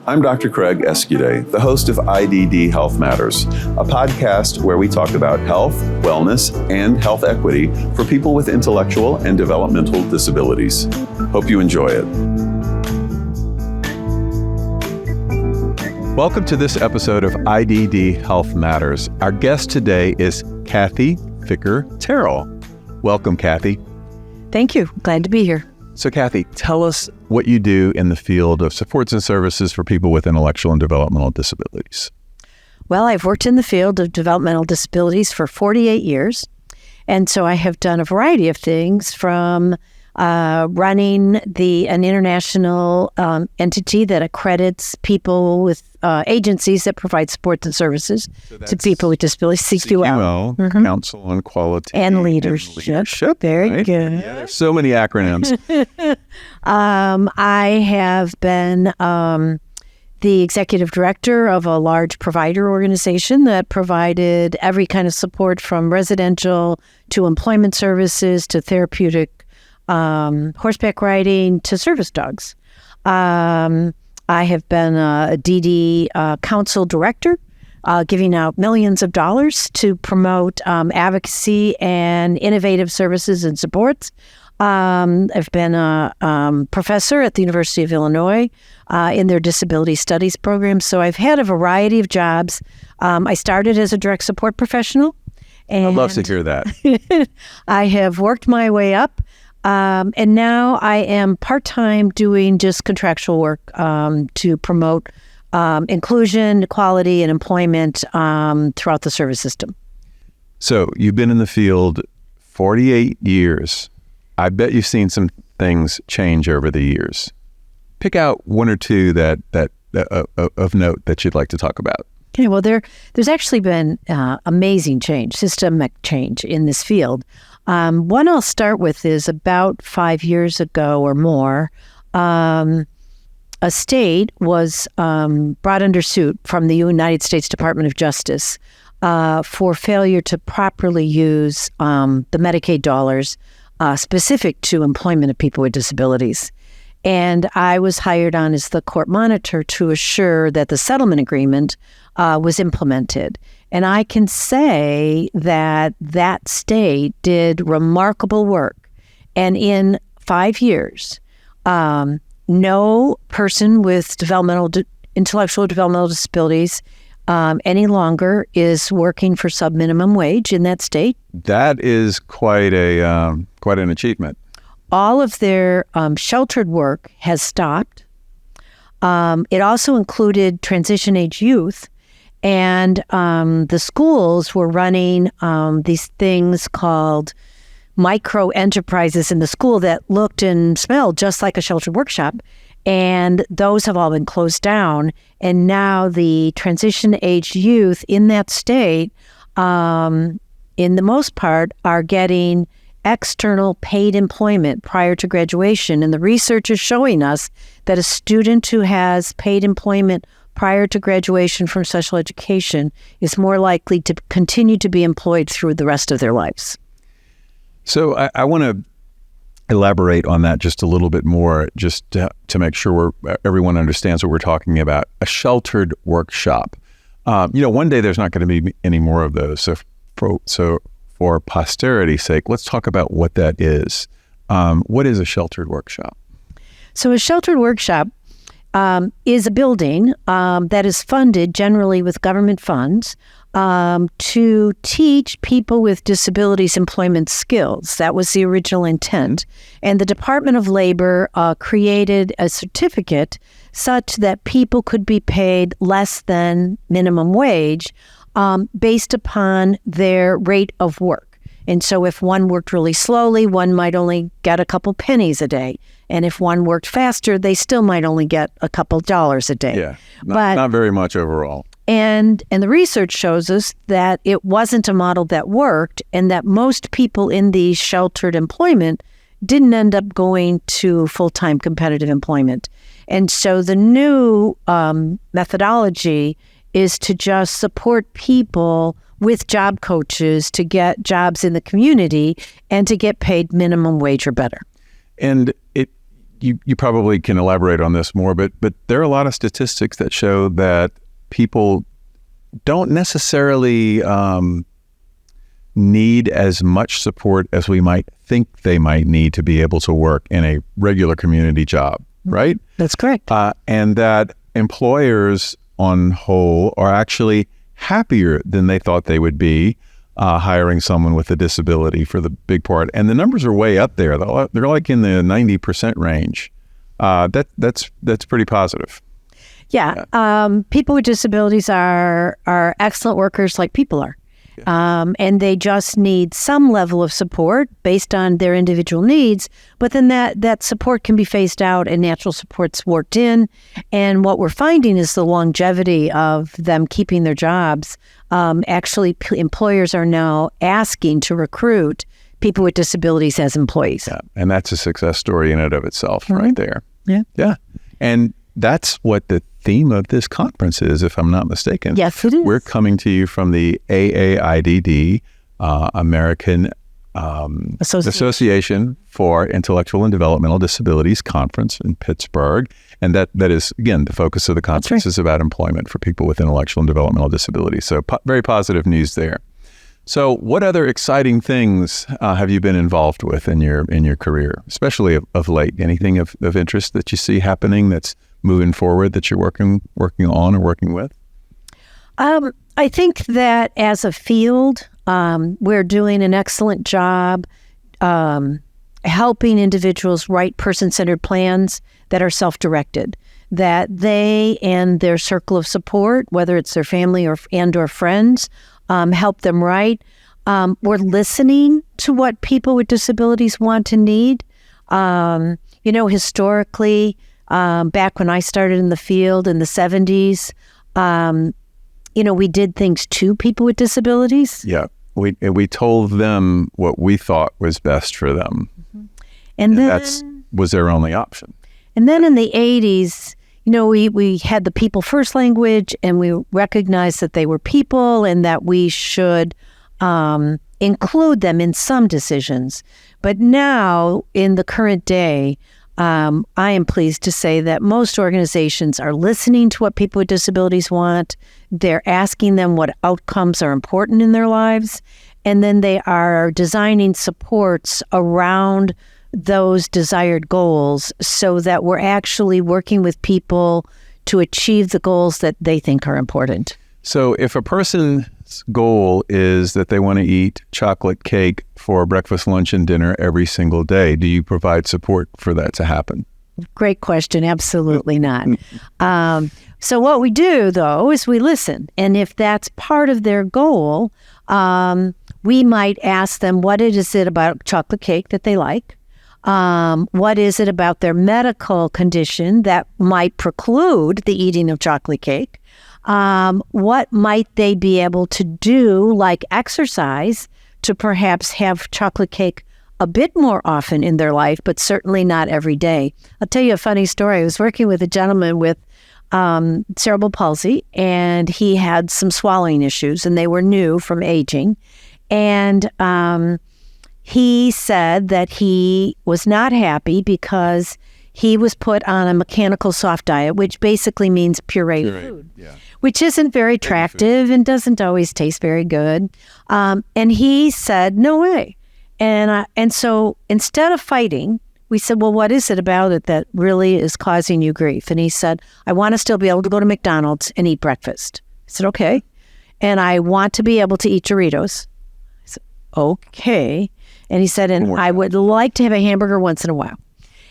I'm Dr. Craig Escude, the host of IDD Health Matters, a podcast where we talk about health, wellness, and health equity for people with intellectual and developmental disabilities. Hope you enjoy it. Welcome to this episode of IDD Health Matters. Our guest today is Cathy Ficker Terrill. Welcome, Cathy. Thank you. Glad to be here. So, Cathy, tell us what you do in the field of supports and services for people with intellectual and developmental disabilities. Well, I've worked in the field of developmental disabilities for 48 years. And so I have done a variety of things from running an international entity that accredits people with agencies that provide supports and services to people with disabilities, CQL, Council on Quality and Leadership. Very right? good. Yeah, there's so many acronyms. I have been the executive director of a large provider organization that provided every kind of support from residential to employment services to therapeutic horseback riding to service dogs. I have been a DD council director, giving out millions of dollars to promote advocacy and innovative services and supports. I've been a professor at the University of Illinois in their disability studies program. So I've had a variety of jobs. I started as a direct support professional. And I'd love to hear that. I have worked my way up. And now I am part-time doing just contractual work to promote inclusion, equality, and employment throughout the service system. So you've been in the field 48 years. I bet you've seen some things change over the years. Pick out one or two that of note that you'd like to talk about. Okay, well, there's actually been amazing change, systemic change in this field. One I'll start with is about 5 years ago or more, a state was brought under suit from the United States Department of Justice for failure to properly use the Medicaid dollars specific to employment of people with disabilities. And I was hired on as the court monitor to assure that the settlement agreement was implemented. And I can say that that state did remarkable work. And in 5 years, no person with intellectual developmental disabilities any longer is working for subminimum wage in that state. That is quite an achievement. All of their sheltered work has stopped. It also included transition age youth. And the schools were running these things called micro enterprises in the school that looked and smelled just like a sheltered workshop. And those have all been closed down. And now the transition age youth in that state, in the most part, are getting external paid employment prior to graduation. And the research is showing us that a student who has paid employment prior to graduation from special education is more likely to continue to be employed through the rest of their lives. So I want to elaborate on that just a little bit more, just to make sure everyone understands what we're talking about. A sheltered workshop. One day there's not going to be any more of those. So for posterity's sake, let's talk about what that is. What is a sheltered workshop? So a sheltered workshop is a building that is funded generally with government funds to teach people with disabilities employment skills. That was the original intent. And the Department of Labor created a certificate such that people could be paid less than minimum wage based upon their rate of work. And so if one worked really slowly, one might only get a couple pennies a day. And if one worked faster, they still might only get a couple dollars a day. Yeah, not very much overall. And the research shows us that it wasn't a model that worked, and that most people in the sheltered employment didn't end up going to full-time competitive employment. And so the new methodology is to just support people with job coaches to get jobs in the community and to get paid minimum wage or better. And you probably can elaborate on this more, but there are a lot of statistics that show that people don't necessarily need as much support as we might think they might need to be able to work in a regular community job, right? That's correct. And that employers on whole are actually happier than they thought they would be hiring someone with a disability for the big part. And the numbers are way up there. They're like in the 90% range. That's pretty positive. Yeah. People with disabilities are excellent workers like people are. And they just need some level of support based on their individual needs. But then that support can be phased out and natural support's worked in. And what we're finding is the longevity of them keeping their jobs. Actually, employers are now asking to recruit people with disabilities as employees. Yeah. And that's a success story in and of itself right there. Yeah. Yeah. And that's what the theme of this conference is, if I'm not mistaken. Yes, it is. We're coming to you from the AAIDD, American Association for Intellectual and Developmental Disabilities Conference in Pittsburgh. And that is, again, the focus of the conference is about employment for people with intellectual and developmental disabilities. So very positive news there. So what other exciting things have you been involved with in your career, especially of late? Anything of interest that you see happening that's moving forward that you're working on or working with? I think that as a field, we're doing an excellent job helping individuals write person-centered plans that are self-directed, that they and their circle of support, whether it's their family or friends, help them write. We're listening to what people with disabilities want and need. Historically, back when I started in the field in the 70s, we did things to people with disabilities. Yeah, we told them what we thought was best for them. Mm-hmm. And then that was their only option. And then in the 80s, we had the people first language, and we recognized that they were people and that we should include them in some decisions. But now, in the current day, I am pleased to say that most organizations are listening to what people with disabilities want. They're asking them what outcomes are important in their lives, and then they are designing supports around those desired goals so that we're actually working with people to achieve the goals that they think are important. So if a person's goal is that they want to eat chocolate cake for breakfast, lunch, and dinner every single day, do you provide support for that to happen? Great question. Absolutely not. So what we do, though, is we listen. And if that's part of their goal, we might ask them, what is it about chocolate cake that they like? What is it about their medical condition that might preclude the eating of chocolate cake? What might they be able to do, like exercise, to perhaps have chocolate cake a bit more often in their life, but certainly not every day? I'll tell you a funny story. I was working with a gentleman with cerebral palsy, and he had some swallowing issues, and they were new from aging. And he said that he was not happy because he was put on a mechanical soft diet, which basically means pureed food, which isn't very attractive and doesn't always taste very good. And he said, no way. And so instead of fighting, we said, well, what is it about it that really is causing you grief? And he said, I want to still be able to go to McDonald's and eat breakfast. I said, okay. And I want to be able to eat Doritos. I said, okay. And he said, and I would like to have a hamburger once in a while.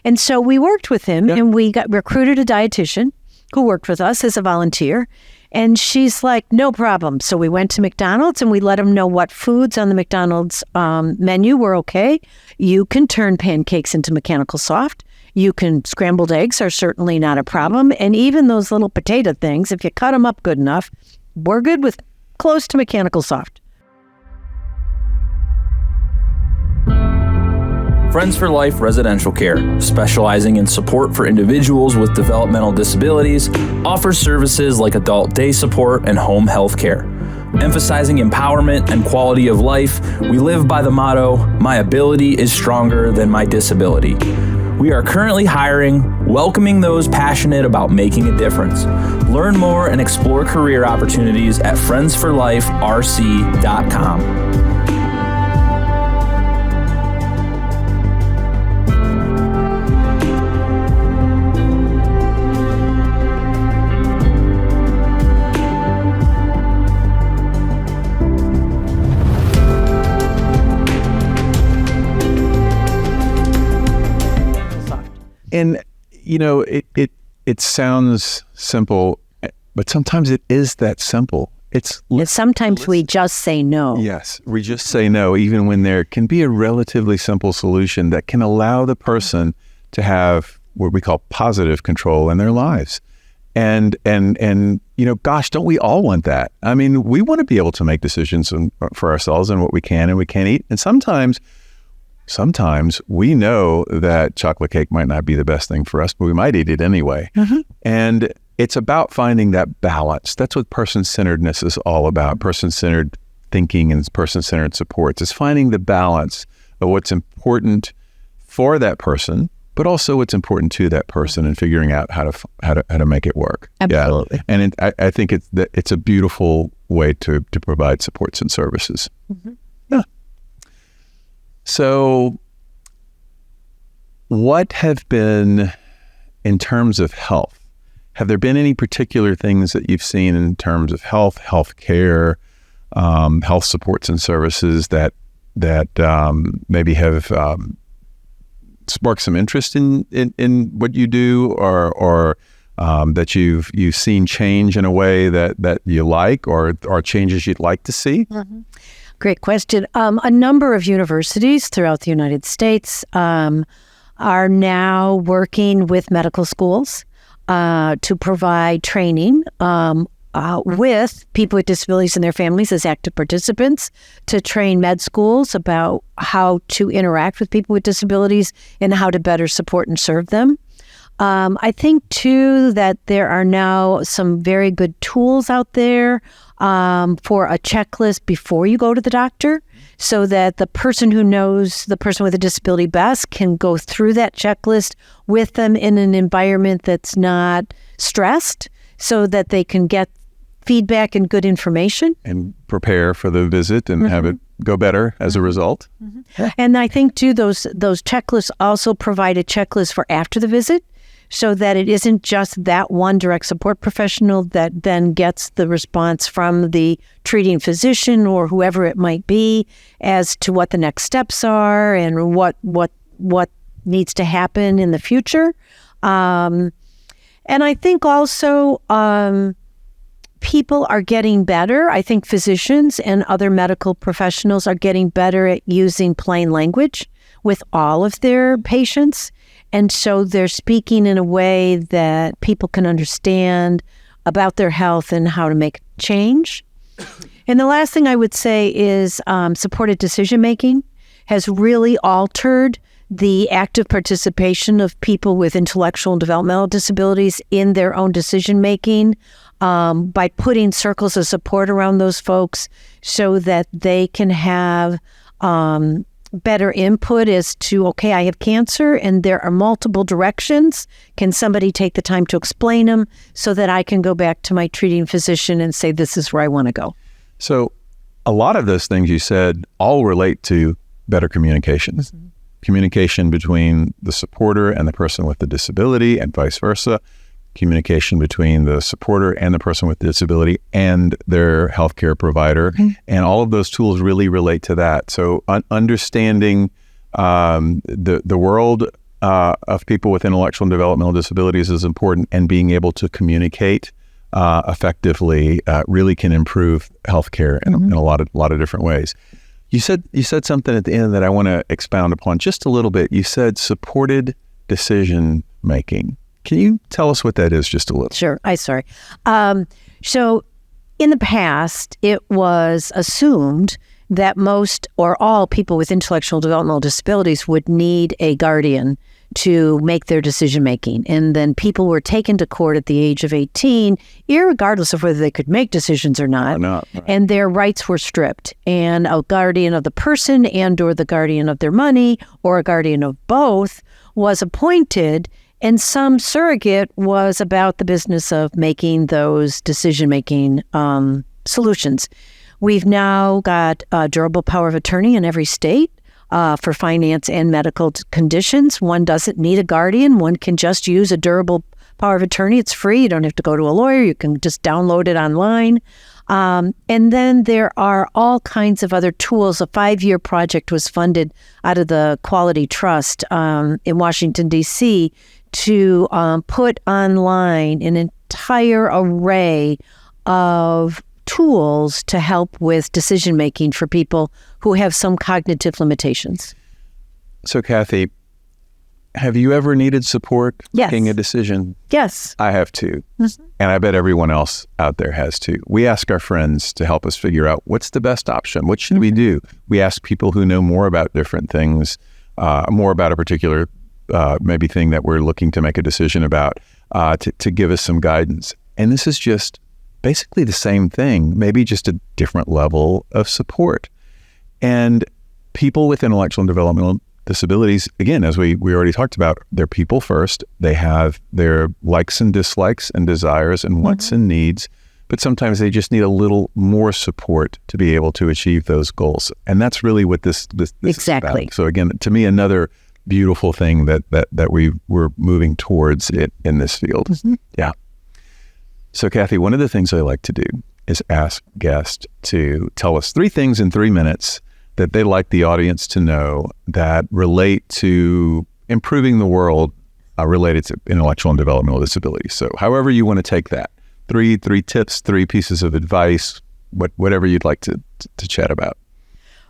And so we worked with him, and we recruited a dietitian who worked with us as a volunteer. And she's like, no problem. So we went to McDonald's, and we let him know what foods on the McDonald's menu were okay. You can turn pancakes into mechanical soft. You can, scrambled eggs are certainly not a problem. And even those little potato things, if you cut them up good enough, we're good with close to mechanical soft. Friends for Life Residential Care, specializing in support for individuals with developmental disabilities, offers services like adult day support and home health care. Emphasizing empowerment and quality of life, we live by the motto, my ability is stronger than my disability. We are currently hiring, welcoming those passionate about making a difference. Learn more and explore career opportunities at friendsforliferc.com. And, it sounds simple, but sometimes it is that simple. Sometimes we just say no. Yes, we just say no, even when there can be a relatively simple solution that can allow the person to have what we call positive control in their lives. And gosh, don't we all want that? I mean, we want to be able to make decisions for ourselves and what we can and we can't eat. And sometimes we know that chocolate cake might not be the best thing for us, but we might eat it anyway. Mm-hmm. And it's about finding that balance. That's what person-centeredness is all about. Person-centered thinking and person-centered supports. It's finding the balance of what's important for that person, but also what's important to that person, and figuring out how to make it work. Absolutely. Yeah. And I think it's a beautiful way to provide supports and services. Mm-hmm. Yeah. So what have been, in terms of health, have there been any particular things that you've seen in terms of health care, health supports and services that maybe have sparked some interest in what you do, or that you've seen change in a way that you like, or changes you'd like to see? Mm-hmm. Great question. A number of universities throughout the United States are now working with medical schools to provide training with people with disabilities and their families as active participants, to train med schools about how to interact with people with disabilities and how to better support and serve them. I think, too, that there are now some very good tools out there for a checklist before you go to the doctor, so that the person who knows the person with a disability best can go through that checklist with them in an environment that's not stressed, so that they can get feedback and good information. And prepare for the visit and have it go better as a result. Mm-hmm. Yeah. And I think, too, those checklists also provide a checklist for after the visit, so that it isn't just that one direct support professional that then gets the response from the treating physician or whoever it might be as to what the next steps are and what needs to happen in the future. And I think also people are getting better. I think physicians and other medical professionals are getting better at using plain language with all of their patients. And so they're speaking in a way that people can understand about their health and how to make change. And the last thing I would say is supported decision-making has really altered the active participation of people with intellectual and developmental disabilities in their own decision-making by putting circles of support around those folks so that they can have better input as to, okay, I have cancer and there are multiple directions. Can somebody take the time to explain them so that I can go back to my treating physician and say, this is where I want to go? So a lot of those things you said all relate to better communication. Mm-hmm. Communication between the supporter and the person with the disability, and vice versa. Communication between the supporter and the person with the disability and their healthcare provider. Mm-hmm. And all of those tools really relate to that. So understanding the world of people with intellectual and developmental disabilities is important, and being able to communicate effectively really can improve healthcare in a lot of different ways. You said something at the end that I want to expound upon just a little bit. You said supported decision making. Can you tell us what that is just a little? Sure. So in the past, it was assumed that most or all people with intellectual and developmental disabilities would need a guardian to make their decision-making. And then people were taken to court at the age of 18, irregardless of whether they could make decisions or not. Right. And their rights were stripped. And a guardian of the person and or the guardian of their money or a guardian of both was appointed, and some surrogate was about the business of making those decision-making solutions. We've now got a durable power of attorney in every state for finance and medical conditions. One doesn't need a guardian. One can just use a durable power of attorney. It's free. You don't have to go to a lawyer. You can just download it online. And then there are all kinds of other tools. A 5-year project was funded out of the Quality Trust in Washington, D.C. to put online an entire array of tools to help with decision-making for people who have some cognitive limitations. So, Cathy, have you ever needed support making a decision? Yes. I have too. Mm-hmm. And I bet everyone else out there has too. We ask our friends to help us figure out what's the best option. What should we do? We ask people who know more about different things, more about a particular maybe thing that we're looking to make a decision about, to give us some guidance. And this is just basically the same thing, maybe just a different level of support. And people with intellectual and developmental disabilities, again, as we already talked about, they're people first. They have their likes and dislikes and desires and wants and needs, but sometimes they just need a little more support to be able to achieve those goals. And that's really what this exactly is about. So again, to me, another beautiful thing that we're moving towards it in this field. Mm-hmm. Yeah. So Cathy, one of the things I like to do is ask guests to tell us 3 things in 3 minutes that they'd like the audience to know that relate to improving the world related to intellectual and developmental disabilities. So however you want to take that, 3 tips, 3 pieces of advice, whatever you'd like to chat about.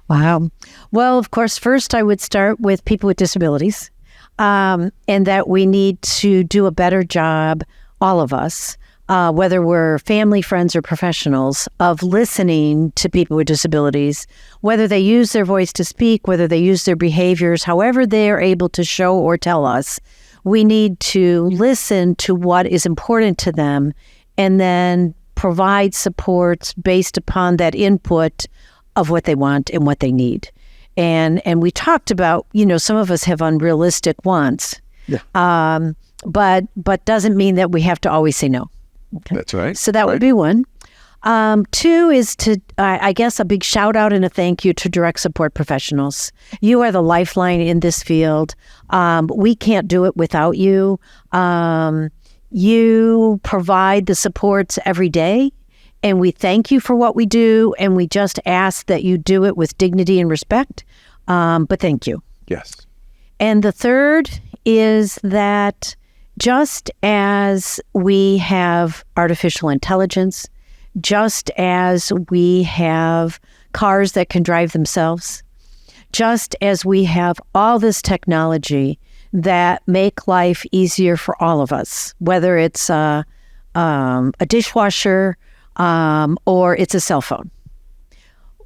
Wow. Well, of course, first I would start with people with disabilities, and that we need to do a better job, all of us, whether we're family, friends, or professionals, of listening to people with disabilities, whether they use their voice to speak, whether they use their behaviors, however they are able to show or tell us. We need to listen to what is important to them and then provide supports based upon that input of what they want and what they need. And we talked about, some of us have unrealistic wants, but doesn't mean that we have to always say no. Okay. That's right. So that would be one. 2 is to, I guess, a big shout out and a thank you to direct support professionals. You are the lifeline in this field. We can't do it without you. You provide the supports every day, and we thank you for what we do, and we just ask that you do it with dignity and respect. But thank you. Yes. And the third is that just as we have artificial intelligence, just as we have cars that can drive themselves, just as we have all this technology that make life easier for all of us, whether it's a dishwasher or it's a cell phone,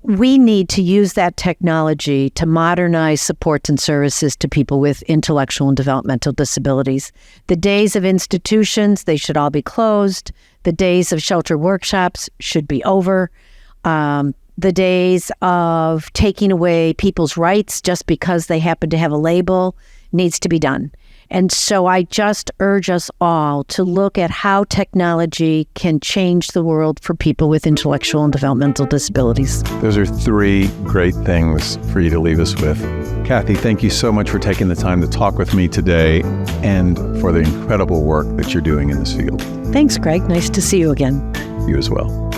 we need to use that technology to modernize supports and services to people with intellectual and developmental disabilities. The days of institutions, they should all be closed. The days of shelter workshops should be over. The days of taking away people's rights just because they happen to have a label needs to be done. And so I just urge us all to look at how technology can change the world for people with intellectual and developmental disabilities. Those are 3 great things for you to leave us with. Cathy, thank you so much for taking the time to talk with me today and for the incredible work that you're doing in this field. Thanks, Greg. Nice to see you again. You as well.